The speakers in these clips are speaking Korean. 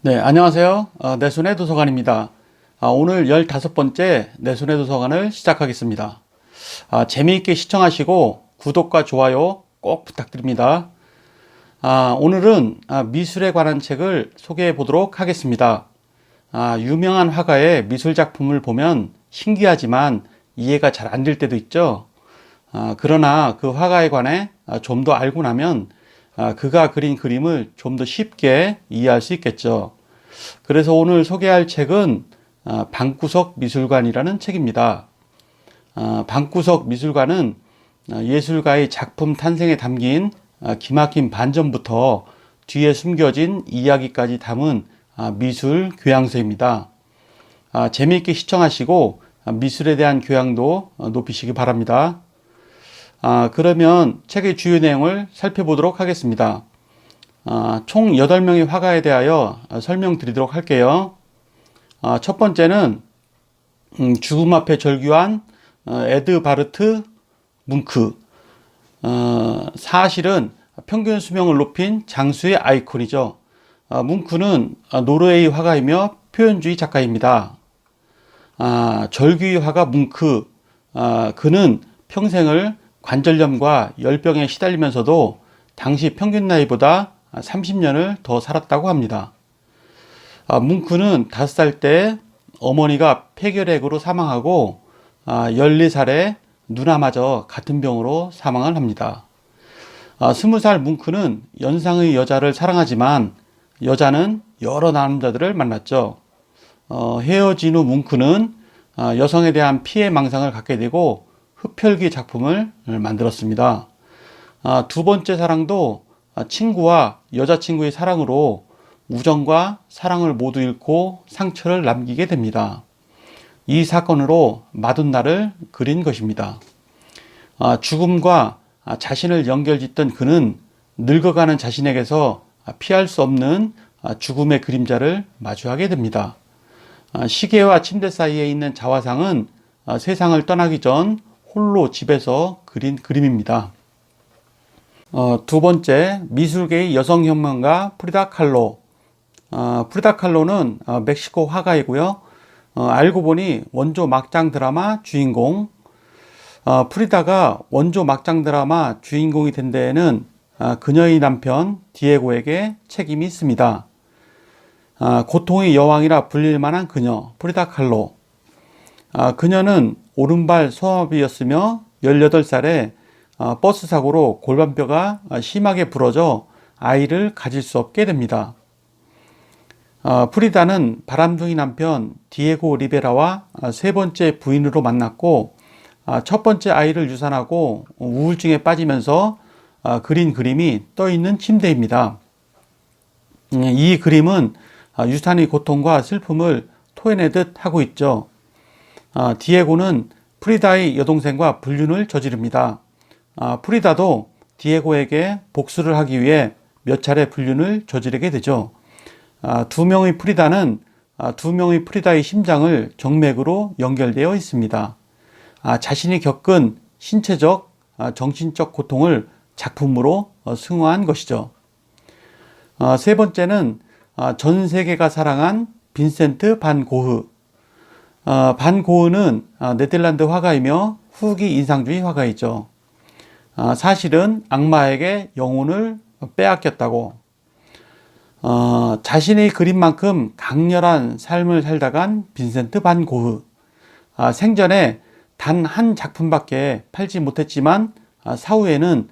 네, 안녕하세요. 내 손의 도서관입니다. 오늘 15번째 내 손의 도서관을 시작하겠습니다. 재미있게 시청하시고 구독과 좋아요 꼭 부탁드립니다. 오늘은 미술에 관한 책을 소개해 보도록 하겠습니다. 유명한 화가의 미술 작품을 보면 신기하지만 이해가 잘 안 될 때도 있죠. 그러나 그 화가에 관해 좀 더 알고 나면 그가 그린 그림을 좀 더 쉽게 이해할 수 있겠죠. 그래서 오늘 소개할 책은 방구석 미술관이라는 책입니다. 방구석 미술관은 예술가의 작품 탄생에 담긴 기막힌 반전부터 뒤에 숨겨진 이야기까지 담은 미술 교양서입니다. 재미있게 시청하시고 미술에 대한 교양도 높이시기 바랍니다. 그러면 책의 주요 내용을 살펴보도록 하겠습니다. 총 8명의 화가에 대하여 설명드리도록 할게요. 첫 번째는 죽음 앞에 절규한 에드바르트 뭉크. 사실은 평균 수명을 높인 장수의 아이콘이죠. 뭉크는 노르웨이 화가이며 표현주의 작가입니다. 절규의 화가 뭉크. 그는 평생을 관절염과 열병에 시달리면서도 당시 평균 나이보다 30년을 더 살았다고 합니다. 뭉크는 5살 때 어머니가 폐결핵으로 사망하고 14살에 누나마저 같은 병으로 사망을 합니다. 20살 뭉크는 연상의 여자를 사랑하지만 여자는 여러 남자들을 만났죠. 헤어진 후 뭉크는 여성에 대한 피해 망상을 갖게 되고 흡혈귀 작품을 만들었습니다. 두 번째 사랑도 친구와 여자친구의 사랑으로 우정과 사랑을 모두 잃고 상처를 남기게 됩니다. 이 사건으로 마돈나를 그린 것입니다. 죽음과 자신을 연결짓던 그는 늙어가는 자신에게서 피할 수 없는 죽음의 그림자를 마주하게 됩니다. 시계와 침대 사이에 있는 자화상은 세상을 떠나기 전 홀로 집에서 그린 그림입니다. 두 번째, 미술계의 여성혁명가 프리다 칼로. 프리다 칼로는 멕시코 화가이고요. 알고 보니 원조 막장 드라마 주인공. 프리다가 원조 막장 드라마 주인공이 된 데에는 그녀의 남편 디에고에게 책임이 있습니다. 고통의 여왕이라 불릴 만한 그녀, 프리다 칼로. 그녀는 오른발 소아마비였으며 18살에 버스 사고로 골반뼈가 심하게 부러져 아이를 가질 수 없게 됩니다. 프리다는 바람둥이 남편 디에고 리베라와 세 번째 부인으로 만났고 첫 번째 아이를 유산하고 우울증에 빠지면서 그린 그림이 떠있는 침대입니다. 이 그림은 유산의 고통과 슬픔을 토해내듯 하고 있죠. 디에고는 프리다의 여동생과 불륜을 저지릅니다. 프리다도 디에고에게 복수를 하기 위해 몇 차례 불륜을 저지르게 되죠. 두 명의 프리다의 심장을 정맥으로 연결되어 있습니다. 자신이 겪은 신체적, 정신적 고통을 작품으로 승화한 것이죠. 세 번째는 전 세계가 사랑한 빈센트 반 고흐. 반 고흐는 네덜란드 화가이며 후기 인상주의 화가이죠. 사실은 악마에게 영혼을 빼앗겼다고. 자신의 그림만큼 강렬한 삶을 살다간 빈센트 반 고흐. 생전에 단 한 작품밖에 팔지 못했지만 사후에는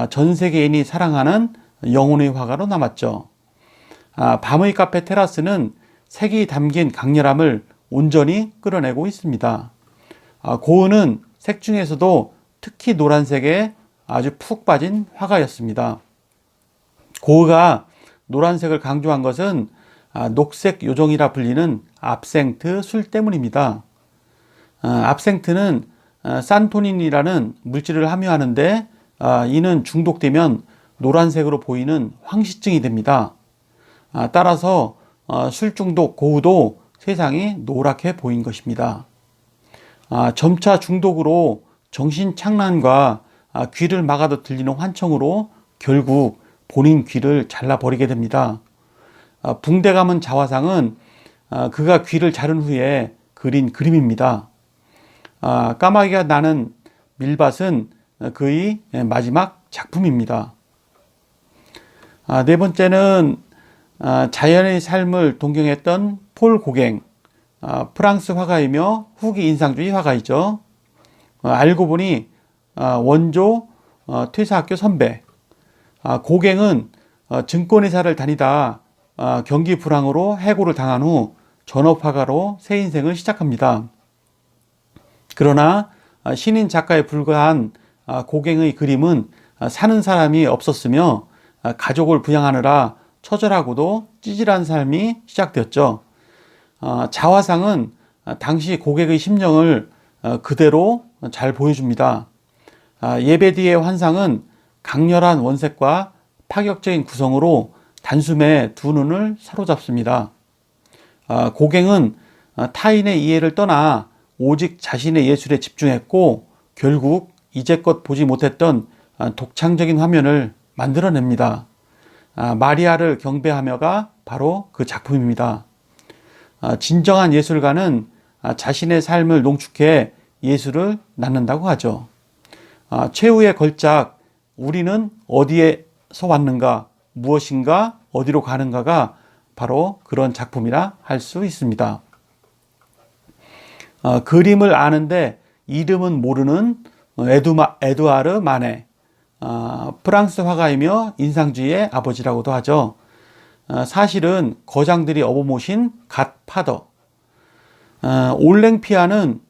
전 세계인이 사랑하는 영혼의 화가로 남았죠. 밤의 카페 테라스는 색이 담긴 강렬함을 온전히 끌어내고 있습니다. 고흐는 색 중에서도 특히 노란색에 아주 푹 빠진 화가였습니다. 고흐가 노란색을 강조한 것은 녹색 요정이라 불리는 압생트 술 때문입니다. 압생트는 산토닌이라는 물질을 함유하는데 이는 중독되면 노란색으로 보이는 황시증이 됩니다. 따라서 술 중독 고흐도 세상이 노랗게 보인 것입니다. 점차 중독으로 정신착란과 귀를 막아도 들리는 환청으로 결국 본인 귀를 잘라버리게 됩니다. 붕대 감은 자화상은 그가 귀를 자른 후에 그린 그림입니다. 까마귀가 나는 밀밭은 그의 마지막 작품입니다. 네 번째는 자연의 삶을 동경했던 폴 고갱, 프랑스 화가이며 후기 인상주의 화가이죠. 알고 보니 원조 퇴사학교 선배. 고갱은 증권회사를 다니다 경기 불황으로 해고를 당한 후 전업화가로 새 인생을 시작합니다. 그러나 신인 작가에 불과한 고갱의 그림은 사는 사람이 없었으며 가족을 부양하느라 처절하고도 찌질한 삶이 시작되었죠. 자화상은 당시 고객의 심정을 그대로 잘 보여줍니다. 예배디의 환상은 강렬한 원색과 파격적인 구성으로 단숨에 두 눈을 사로잡습니다. 고갱은 타인의 이해를 떠나 오직 자신의 예술에 집중했고 결국 이제껏 보지 못했던 독창적인 화면을 만들어냅니다. 마리아를 경배하며가 바로 그 작품입니다. 진정한 예술가는 자신의 삶을 농축해 예술을 낳는다고 하죠. 최후의 걸작 우리는 어디에서 왔는가, 무엇인가, 어디로 가는가가 바로 그런 작품이라 할 수 있습니다. 그림을 아는데 이름은 모르는 에두아르 마네, 프랑스 화가이며 인상주의의 아버지라고도 하죠. 사실은 거장들이 업어모신 갓파더. 올랭피아는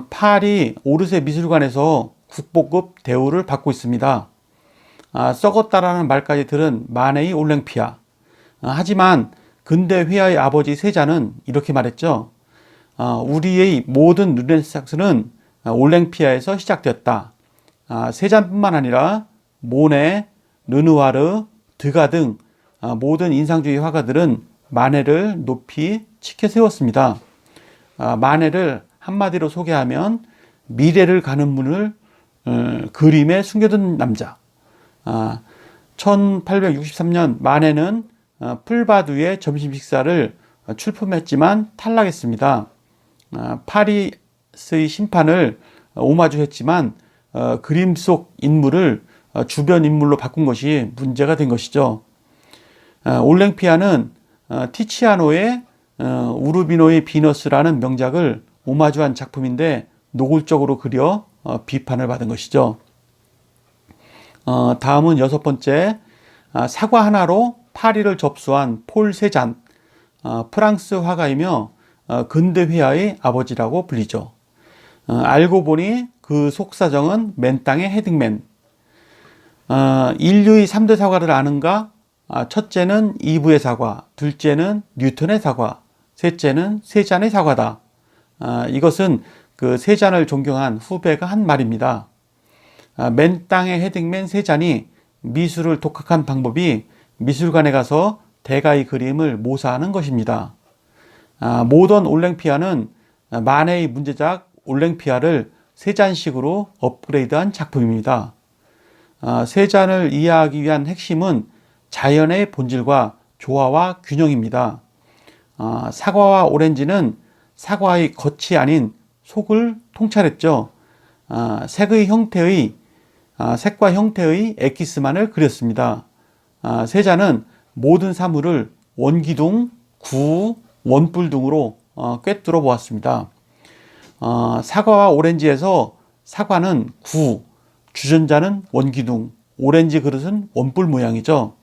파리 오르세 미술관에서 국보급 대우를 받고 있습니다. 썩었다라는 말까지 들은 마네의 올랭피아. 하지만 근대 회화의 아버지 세자는 이렇게 말했죠. 우리의 모든 르네상스는 올랭피아에서 시작되었다. 세잔뿐만 아니라 모네, 르누아르, 드가 등 모든 인상주의 화가들은 마네를 높이 치켜 세웠습니다. 마네를 한마디로 소개하면 미래를 가는 문을 그림에 숨겨둔 남자. 1863년 마네는 풀바두의 점심 식사를 출품했지만 탈락했습니다. 파리스의 심판을 오마주했지만 그림 속 인물을 주변 인물로 바꾼 것이 문제가 된 것이죠. 올랭피아는 티치아노의 우르비노의 비너스라는 명작을 오마주한 작품인데 노골적으로 그려 비판을 받은 것이죠. 다음은 여섯 번째, 사과 하나로 파리를 접수한 폴 세잔, 프랑스 화가이며 근대 회화의 아버지라고 불리죠. 알고 보니 그 속사정은 맨 땅의 헤딩맨. 인류의 3대 사과를 아는가? 첫째는 이브의 사과, 둘째는 뉴턴의 사과, 셋째는 세잔의 사과다. 이것은 그 세잔을 존경한 후배가 한 말입니다. 맨 땅의 헤딩맨 세잔이 미술을 독학한 방법이 미술관에 가서 대가의 그림을 모사하는 것입니다. 모던 올랭피아는 마네의 문제작 올랭피아를 세잔식으로 업그레이드한 작품입니다. 세잔을 이해하기 위한 핵심은 자연의 본질과 조화와 균형입니다. 사과와 오렌지는 사과의 겉이 아닌 속을 통찰했죠. 색과 형태의 엑기스만을 그렸습니다. 세잔은 모든 사물을 원기둥, 구, 원뿔 등으로 꿰뚫어 보았습니다. 사과와 오렌지에서 사과는 구, 주전자는 원기둥, 오렌지 그릇은 원뿔 모양이죠.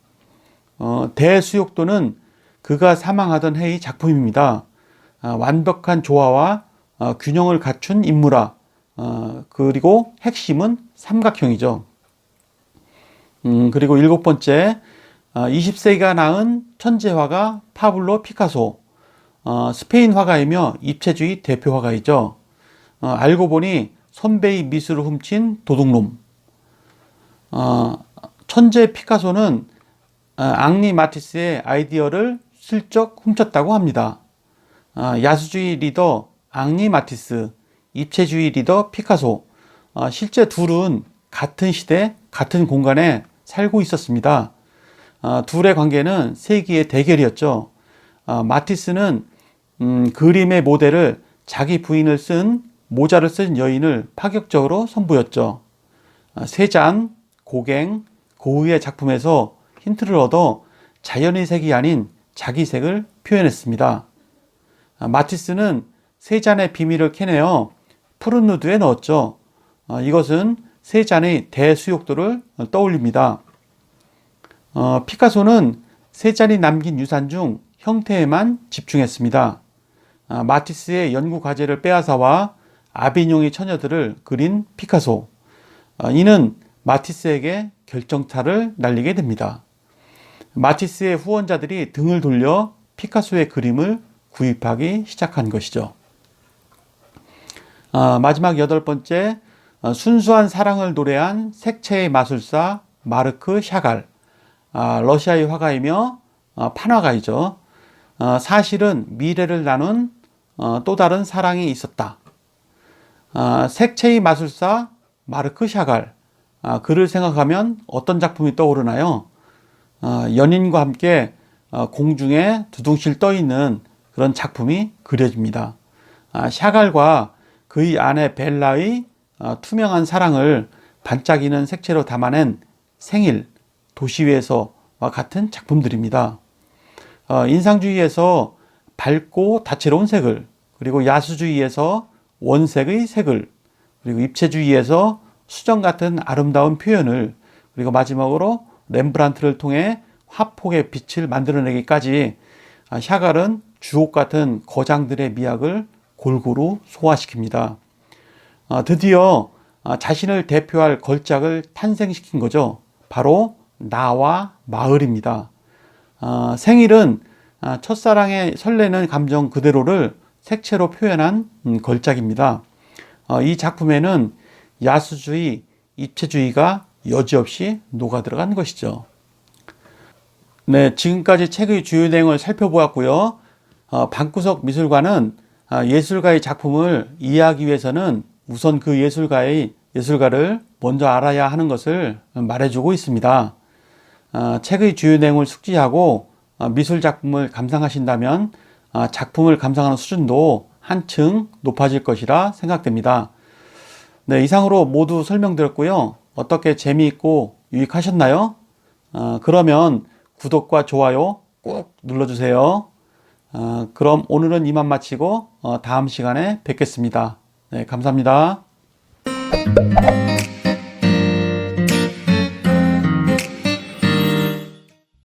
대수욕도는 그가 사망하던 해의 작품입니다. 완벽한 조화와 균형을 갖춘 인물화, 그리고 핵심은 삼각형이죠. 그리고 일곱 번째, 20세기가 낳은 천재화가 파블로 피카소, 스페인 화가이며 입체주의 대표 화가이죠. 알고 보니 선배의 미술을 훔친 도둑놈. 천재 피카소는 앙리 마티스의 아이디어를 슬쩍 훔쳤다고 합니다. 야수주의 리더 앙리 마티스, 입체주의 리더 피카소, 실제 둘은 같은 시대, 같은 공간에 살고 있었습니다. 둘의 관계는 세기의 대결이었죠. 마티스는 그림의 모델을 자기 부인을 쓴 모자를 쓴 여인을 파격적으로 선보였죠. 세잔, 고갱, 고흐의 작품에서 힌트를 얻어 자연의 색이 아닌 자기 색을 표현했습니다. 마티스는 세잔의 비밀을 캐내어 푸른 누드에 넣었죠. 이것은 세잔의 대수용도를 떠올립니다. 피카소는 세잔이 남긴 유산 중 형태에만 집중했습니다. 마티스의 연구 과제를 빼앗아와 아비뇽의 처녀들을 그린 피카소. 이는 마티스에게 결정타를 날리게 됩니다. 마티스의 후원자들이 등을 돌려 피카소의 그림을 구입하기 시작한 것이죠. 마지막 8번째, 순수한 사랑을 노래한 색채의 마술사 마르크 샤갈. 러시아의 화가이며 판화가이죠. 사실은 미래를 나눈 또 다른 사랑이 있었다. 색채의 마술사 마르크 샤갈. 그를 생각하면 어떤 작품이 떠오르나요? 연인과 함께 공중에 두둥실 떠 있는 그런 작품이 그려집니다. 샤갈과 그의 아내 벨라의 투명한 사랑을 반짝이는 색채로 담아낸 생일, 도시 위에서와 같은 작품들입니다. 인상주의에서 밝고 다채로운 색을, 그리고 야수주의에서 원색의 색을, 그리고 입체주의에서 수정 같은 아름다운 표현을, 그리고 마지막으로 렘브란트를 통해 화폭의 빛을 만들어내기까지 샤갈은 주옥 같은 거장들의 미학을 골고루 소화시킵니다. 드디어 자신을 대표할 걸작을 탄생시킨 거죠. 바로 나와 마을입니다. 생일은 첫사랑의 설레는 감정 그대로를 색채로 표현한 걸작입니다. 이 작품에는 야수주의, 입체주의가 여지없이 녹아들어간 것이죠. 네, 지금까지 책의 주요 내용을 살펴보았고요. 방구석 미술관은 예술가의 작품을 이해하기 위해서는 우선 그 예술가를 먼저 알아야 하는 것을 말해주고 있습니다. 책의 주요 내용을 숙지하고 미술 작품을 감상하신다면 작품을 감상하는 수준도 한층 높아질 것이라 생각됩니다. 네, 이상으로 모두 설명드렸고요. 어떻게 재미있고 유익하셨나요? 그러면 구독과 좋아요 꼭 눌러주세요. 그럼 오늘은 이만 마치고 다음 시간에 뵙겠습니다. 네, 감사합니다.